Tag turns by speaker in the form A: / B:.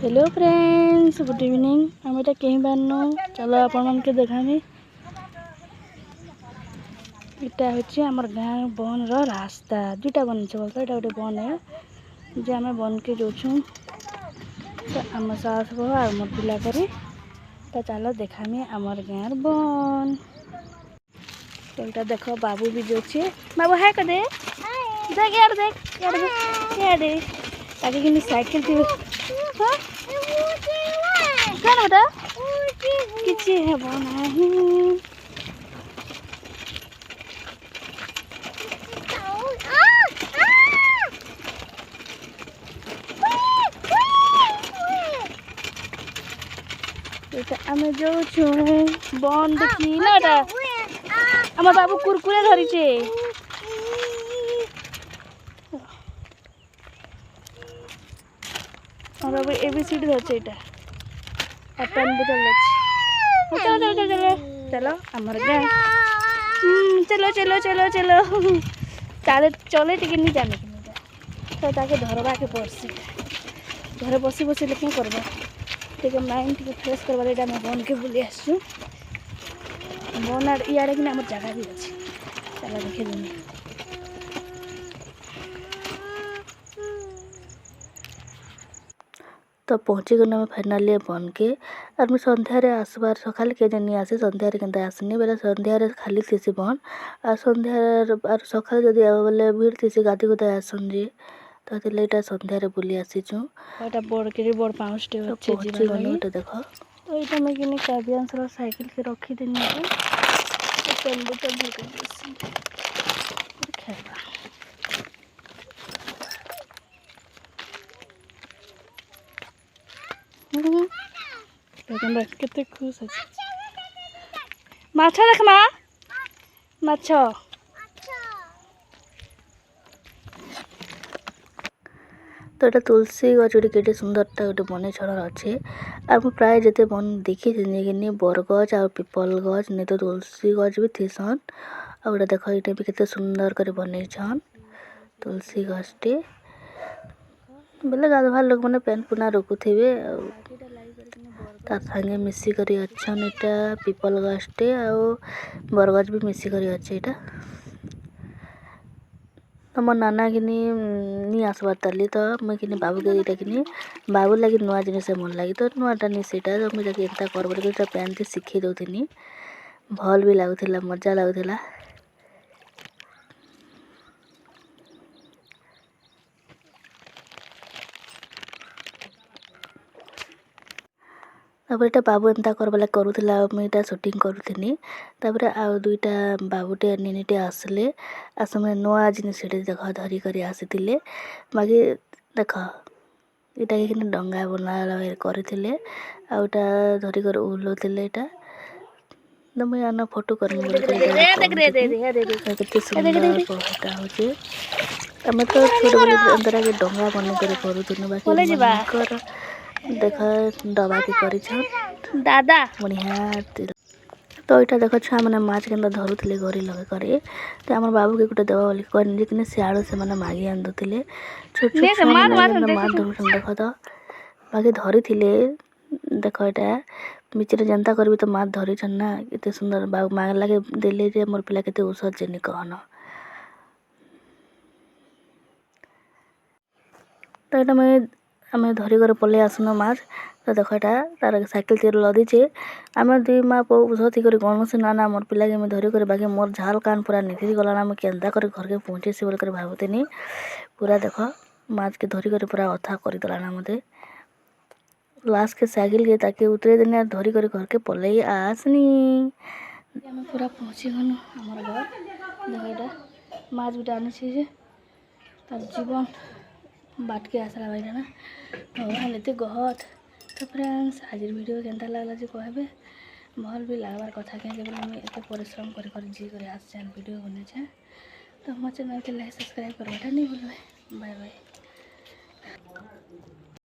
A: Hello friends, good evening. आम ये कहीं बारनु चलो आपण मन के देखामी। इटा हूँ आम गाँ बन रास्ता दुईटा बन बोलता यहाँ गोटे बन है जे आम बन के जाऊँ आम सास बह आ मोर पिला करी तो चलो देखामी आमर गाँव बन। तो यहाँ देख बाबू भी जाऊे। बाबू हाय कर दे, देख यार, देख यार, यार ताकि कि साइकिल थी। हाँ कौन बेटा किसी है नहीं। आम जाऊँ बन देखी ना आम बाबू कुरकुरे धरीचे। बाबू एबीसीडी धरचे यहाँ पेन बोतल चलो चलो चलो चलो चलो आमर गाँ। चलो चलो चलो चलो ताले चले टी नहीं जाने तो ताके धरवा के पड़सी। घर बसी बसी क्या करवा टे माइंड टे फ्रेश करवा यहाँ आम बन के बुली आसु। बन इे कि आम जगह भी अच्छी चला देखे देनी। तो पहुँची गल आम फाइनाली बन के और मुझे सन्धार आसबार सकाल के जानी आसे सन्धार के आसनी बेले सन्धार खाली थी बन आ सन्धार और सका जब बोले भीड़ थी गाधी गुदा आसन जे तो ये सन्धार बुली आसीचु। बड़ पाउसटे पहुँची गलु देख। तो ये मुझे कि काव्यांश साइकिल के रखीदेनी पेन बोतल खेलवा केते खुश अच्छे। माछ देख माँ माछ तो ये तुलसी गच गोटे सुंदरटा गोटे बन छड़ अच्छे। आम प्राय जिते बन देखी कि बरगछ आ पिपल गछ नहीं तो तुलसी गछ भी थीसन। आगे देख ये भी केते सुंदर कर बनईछन तुलसी गछटे बोले गाधवा लोक मैंने पेन पुना रुकुथे संगे मिसिक अच्छन। यहाँ पिपल गछटे आ बरगछ भी मिसिक अच्छे। यहाँ तो मो नाना किनी नहीं आसबार ताली तो मुझे कि बाबू के यहाँ कि बाबू लगे नुआ जिनस मन लगे तो नुआटा नहीं सेटा तो मुझे एंता कर बोले पेन टी शिखी दौनी भल भी लगुला मजा लगुला। तापर ये बाबू एंता कर बोले करूला मुझे सुटिंग करूनी। तापर आउ दुईटा बाबूटे निनीटे आसले आस मैंने नुआ जिनिस देख धरिक आसी बाकी देख यहाँ कि डंगा बना करते आउटा धरिक ओह्लौले यहाँ तो मुझे आना फोटो कर सुंदर पहटा हो। आम तो छोट बड़े अंदर के डंगा बन करूँ बाकी देख डबा के कर दादा बढ़िया। तो यहाँ देख छुआ मैंने माछ के धरुले घरी लगे करे तो आम बाबू के गोटे देवा बोलिक कहनी कि सियाड़ू से मैंने मागी आनी दूसरे छोट छोट माछ धरुन देख तो बाकी धरी देख यहाँ बिचरे जनता करी तो माछ धरी ना ये सुंदर बाबू माग लगे देले जे मोर पिला के ଔଷଧ जेनी कहन। तो यहाँ मैं आम धरिक पलि आसन माछ तो देख यहाँ तार साइकिल तीर लदीचे आम दुई माँ पो बुझती कर कौन से ना मोर पिला के धरिक बाकी मोर झाल कान पूरा निकली गला मुझे केन्ता कर घर के पहुँचे बोल भावुनी पूरा देख माछ के धरिक पूरा अथा करदेला मत लास्ट के साइकिल के ताकि उतरे दिन धरिक घर के पलि आसनी। आम पूरा पहुँची गलु आम घर देख यहाँ माछ गोटे आनी तार जीवन बाट के आसला भाई ना भगवान एत गहत। तो फ्रेंड्स आज वीडियो केन्ता लगला जे कहबे भल भी लगवार कथा कहीं मुझे एत परिश्रम कर आसान वीडियो बने तो मो चैनल के लाइक सब्सक्राइब करवाटा नहीं भूलबे। Bye bye.